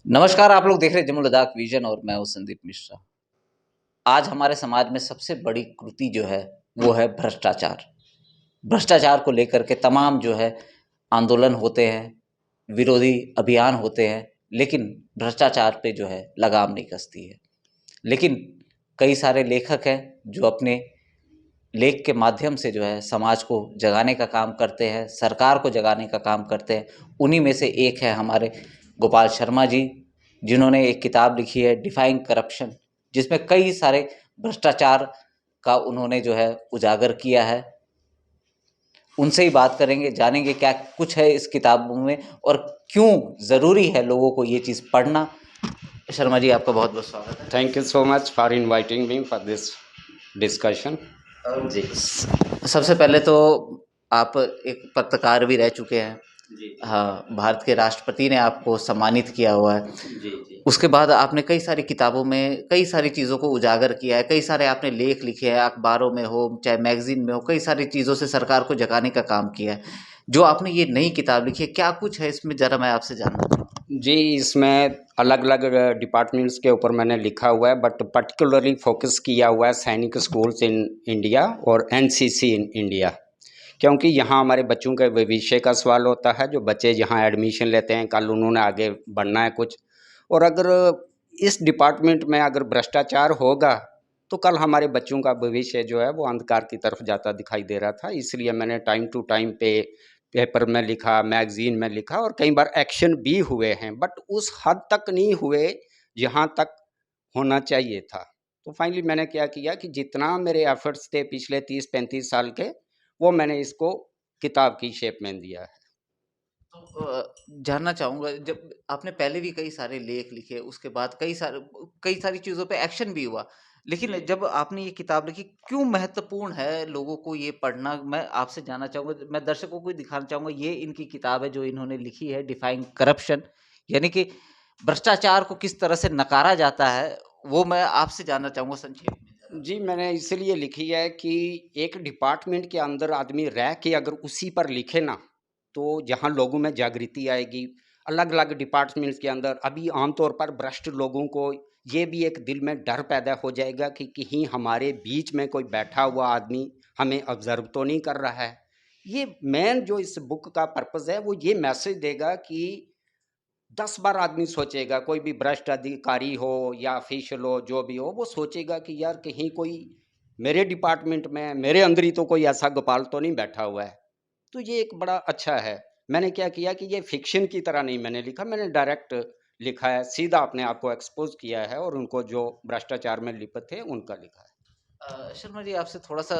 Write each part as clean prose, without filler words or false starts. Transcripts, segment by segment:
नमस्कार, आप लोग देख रहे हैं जमुल लद्दाख विजन और मैं हूँ संदीप मिश्रा। आज हमारे समाज में सबसे बड़ी कुरीति जो है, वो है भ्रष्टाचार। भ्रष्टाचार को लेकर के तमाम जो है आंदोलन होते हैं, विरोधी अभियान होते हैं, लेकिन भ्रष्टाचार पे जो है लगाम नहीं कसती है। लेकिन कई सारे लेखक हैं जो अपने लेख के माध्यम से जो है समाज को जगाने का काम करते हैं, सरकार को जगाने का काम करते हैं। उन्हीं में से एक है हमारे गोपाल शर्मा जी, जिन्होंने एक किताब लिखी है डिफाइंग करप्शन, जिसमें कई सारे भ्रष्टाचार का उन्होंने जो है उजागर किया है। उनसे ही बात करेंगे, जानेंगे क्या कुछ है इस किताबों में और क्यों ज़रूरी है लोगों को ये चीज़ पढ़ना। शर्मा जी, आपका बहुत बहुत स्वागत है। Thank you so much for inviting me for this discussion. जी सबसे पहले तो आप एक पत्रकार भी रह चुके हैं। जी हाँ, भारत के राष्ट्रपति ने आपको सम्मानित किया हुआ है। जी जी उसके बाद आपने कई सारी किताबों में कई सारी चीज़ों को उजागर किया है, कई सारे आपने लेख लिखे हैं, अखबारों में हो चाहे मैगजीन में हो, कई सारी चीज़ों से सरकार को जगाने का काम किया है। जो आपने ये नई किताब लिखी है, क्या कुछ है इसमें, ज़रा मैं आपसे जानना चाहूँगा। जी इसमें अलग अलग डिपार्टमेंट्स के ऊपर मैंने लिखा हुआ है, बट पर्टिकुलरली फोकस किया हुआ है सैनिक स्कूल्स इन इंडिया और एनसीसी इन इंडिया, क्योंकि यहाँ हमारे बच्चों के भविष्य का सवाल होता है। जो बच्चे यहाँ एडमिशन लेते हैं, कल उन्होंने आगे बढ़ना है कुछ, और अगर इस डिपार्टमेंट में अगर भ्रष्टाचार होगा तो कल हमारे बच्चों का भविष्य जो है वो अंधकार की तरफ जाता दिखाई दे रहा था। इसलिए मैंने टाइम टू टाइम पे पेपर में लिखा, मैगजीन में लिखा, और कई बार एक्शन भी हुए हैं, बट उस हद तक नहीं हुए जहाँ तक होना चाहिए था। तो फाइनली मैंने क्या किया कि जितना मेरे एफर्ट्स थे पिछले 30-35 साल के, वो मैंने इसको किताब की शेप में दिया है। तो जानना चाहूँगा, जब आपने पहले भी कई सारे लेख लिखे, उसके बाद कई सारी चीज़ों पे एक्शन भी हुआ, लेकिन जी जब आपने ये किताब लिखी, क्यों महत्वपूर्ण है लोगों को ये पढ़ना? मैं आपसे जानना चाहूँगा, मैं दर्शकों को भी दिखाना चाहूँगा, ये इनकी किताब है जो इन्होंने लिखी है डिफाइंग करप्शन, यानी कि भ्रष्टाचार को किस तरह से नकारा जाता है, वो मैं आपसे जानना चाहूँगा संक्षेप में ज़रा। जी मैंने इसलिए लिखी है कि एक डिपार्टमेंट के अंदर आदमी रह के अगर उसी पर लिखे ना, तो जहाँ लोगों में जागृति आएगी। अलग अलग डिपार्टमेंट्स के अंदर अभी आमतौर पर भ्रष्ट लोगों को ये भी एक दिल में डर पैदा हो जाएगा कि कहीं हमारे बीच में कोई बैठा हुआ आदमी हमें ऑब्जर्व तो नहीं कर रहा है। ये मेन जो इस बुक का पर्पज़ है वो ये मैसेज देगा कि 10 बार आदमी सोचेगा, कोई भी भ्रष्ट अधिकारी हो या ऑफिशियल हो, जो भी हो, वो सोचेगा कि यार कहीं कोई मेरे डिपार्टमेंट में मेरे अंदर ही तो कोई ऐसा गोपाल तो नहीं बैठा हुआ है। तो ये एक बड़ा अच्छा है। मैंने क्या किया कि ये फिक्शन की तरह नहीं मैंने लिखा, मैंने डायरेक्ट लिखा है, सीधा अपने आप को एक्सपोज किया है और उनको जो भ्रष्टाचार में लिप्त थे उनका लिखा है। शर्मा जी, आपसे थोड़ा-सा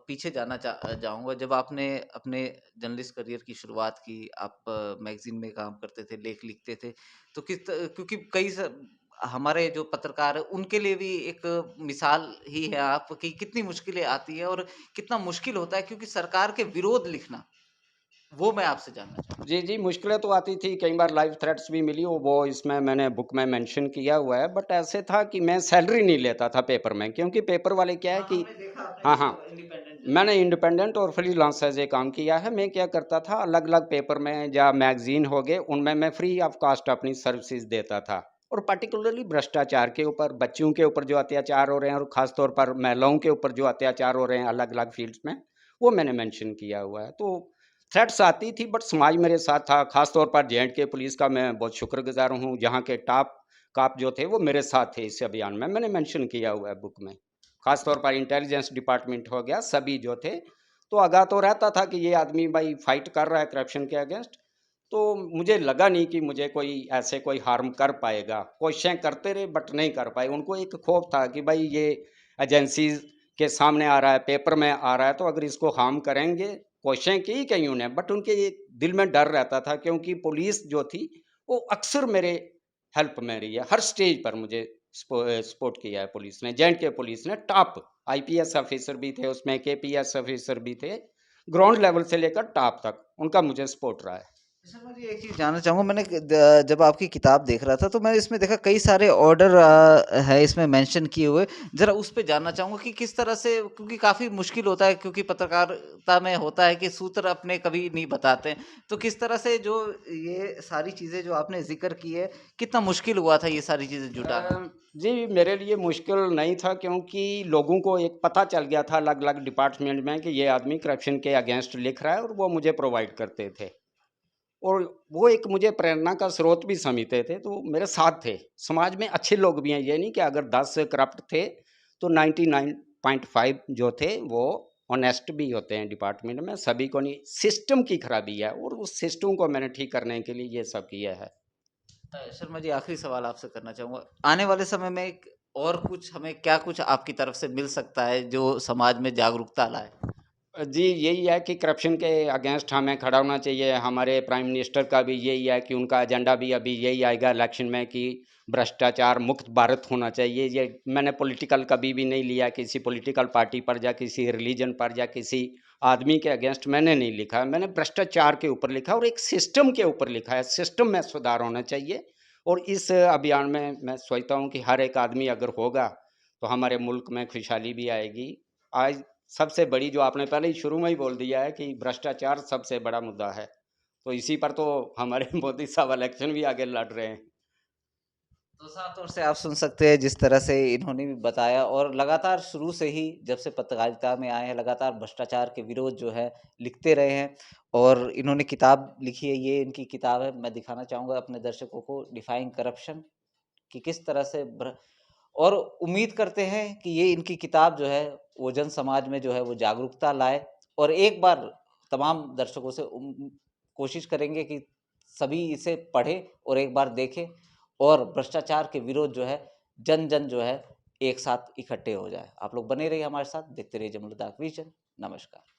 पीछे जाऊँगा। जब आपने अपने जर्नलिस्ट करियर की शुरुआत की, आप मैगज़ीन में काम करते थे, लेख लिखते थे, तो क्योंकि हमारे जो पत्रकार हैं, उनके लिए भी एक मिसाल ही हैं आप कि कितनी मुश्किलें आती हैं और कितना मुश्किल होता है, क्योंकि सरकार के विरोध लिखना, वो मैं आपसे जानना चाहूँगा। जी, जी, मुश्किलें तो आती थी, कई बार लाइफ़ थ्रेट्स भी मिली, वो इसमें मैंने बुक में मेंशन किया हुआ है, बट ऐसे था कि मैं सैलरी नहीं लेता था पेपर में, क्योंकि पेपर वाले क्या है हाँ, कि हमने देखा आपने हाँ, हाँ, इसको इंडिपेंडेंट मैंने जर्नलिस्ट। इंडिपेंडेंट और फ्रीलांस एज़ ए काम किया है। मैं क्या करता था, अलग-अलग पेपर में या मैगज़ीन हो गए, उनमें मैं फ्री ऑफ कॉस्ट अपनी सर्विसेज़ देता था, और पर्टिकुलरली भ्रष्टाचार के ऊपर, बच्चों के ऊपर जो अत्याचार हो रहे हैं और ख़ास तौर पर महिलाओं के ऊपर जो अत्याचार हो रहे हैं अलग-अलग फ़ील्ड्स में, वो मैंने मेंशन किया हुआ है। तो थ्रेट्स आती थी, बट समाज मेरे साथ था, ख़ास तौर पर जे-एंड-के पुलिस का मैं बहुत शुक्रगुज़ार हूँ, जहाँ के टॉप कॉप जो थे वो मेरे साथ थे इस अभियान में, मैंने मेंशन किया हुआ है बुक में। ख़ास तौर पर इंटेलिजेंस डिपार्टमेंट हो गया, सभी जो थे, तो आगाह तो रहता था कि ये आदमी भाई फाइट कर रहा है करप्शन के अगेंस्ट। तो मुझे लगा नहीं कि मुझे कोई ऐसे कोई हार्म कर पाएगा। कोशिशें करते रहे बट नहीं कर पाए। उनको एक खौफ था कि भाई ये एजेंसीज़ के सामने आ रहा है, पेपर में आ रहा है, तो अगर इसको हार्म करेंगे, कोशिशें की कई उन्हें, बट उनके ये दिल में डर रहता था, क्योंकि पुलिस जो थी वो अक्सर मेरे हेल्प में रही है। हर स्टेज पर मुझे सपोर्ट किया है पुलिस ने, जे-एंड-के पुलिस ने। टॉप आईपीएस ऑफिसर भी थे उसमें, केपीएस ऑफिसर भी थे, ग्राउंड लेवल से लेकर टॉप तक उनका मुझे सपोर्ट रहा है। शर्मा जी, एक चीज़ जानना चाहूँगा। मैंने जब आपकी किताब देख रहा था तो मैंने इसमें देखा कई सारे ऑर्डर है इसमें मेंशन किए हुए। ज़रा उस पे जानना चाहूँगा कि किस तरह से, क्योंकि काफ़ी मुश्किल होता है, क्योंकि पत्रकारिता में होता है कि सूत्र अपने कभी नहीं बताते हैं। तो किस तरह से जो ये सारी चीज़ें जो आपने ज़िक्र की है, कितना मुश्किल हुआ था ये सारी चीज़ें जुटाना? जी, मेरे लिए मुश्किल नहीं था क्योंकि लोगों को एक पता चल गया था अलग-अलग डिपार्टमेंट में कि ये आदमी करप्शन के अगेंस्ट लिख रहा है और वो मुझे प्रोवाइड करते थे। और वो एक मुझे प्रेरणा का स्रोत भी समझते थे, तो मेरे साथ थे। समाज में अच्छे लोग भी हैं, ये नहीं कि अगर 10 करप्ट थे, तो 99.5 जो थे वो ऑनेस्ट भी होते हैं डिपार्टमेंट में, सभी को नहीं। सिस्टम की खराबी है और उस सिस्टम को मैंने ठीक करने के लिए ये सब किया है। शर्मा जी, आखिरी सवाल आपसे करना चाहूँगा। आने वाले समय में और कुछ हमें क्या कुछ आपकी तरफ से मिल सकता है जो समाज में जागरूकता लाए? जी, यही है कि करप्शन के अगेंस्ट हमें खड़ा होना चाहिए। हमारे प्राइम मिनिस्टर का भी यही है कि उनका एजेंडा भी अभी यही आएगा इलेक्शन में कि भ्रष्टाचार मुक्त भारत होना चाहिए। ये मैंने पॉलिटिकल कभी भी नहीं लिया, किसी पॉलिटिकल पार्टी पर या किसी रिलीजन पर या किसी आदमी के अगेंस्ट मैंने नहीं लिखा है। मैंने भ्रष्टाचार के ऊपर लिखा और एक सिस्टम के ऊपर लिखा है। सिस्टम में सुधार होना चाहिए और इस अभियान में मैं सोचता हूँ कि हर एक आदमी अगर होगा, तो हमारे मुल्क में खुशहाली भी आएगी। आज सबसे बड़ी जो आपने पहले ही शुरू में ही बोल दिया है कि भ्रष्टाचार सबसे बड़ा मुद्दा है। तो इसी पर तो हमारे मोदी साहब इलेक्शन भी आगे लड़ रहे हैं। तो साफ तौर से आप सुन सकते हैं जिस तरह से इन्होंने भी बताया, और लगातार शुरू से ही जब से पत्रकारिता में आए हैं लगातार भ्रष्टाचार के विरोध जो है लिखते रहे हैं। और इन्होंने किताब लिखी है, ये इनकी किताब है। मैं दिखाना चाहूँगा अपने दर्शकों को, डिफाइंग करप्शन, कि किस तरह से और उम्मीद करते हैं कि ये इनकी किताब जो है वो जन समाज में जो है वो जागरूकता लाए। और एक बार तमाम दर्शकों से कोशिश करेंगे कि सभी इसे पढ़ें और एक बार देखें, और भ्रष्टाचार के विरोध जो है जन जन जो है एक साथ इकट्ठे हो जाए। आप लोग बने रहिए हमारे साथ, देखते रहिए जमलदार विजन। नमस्कार।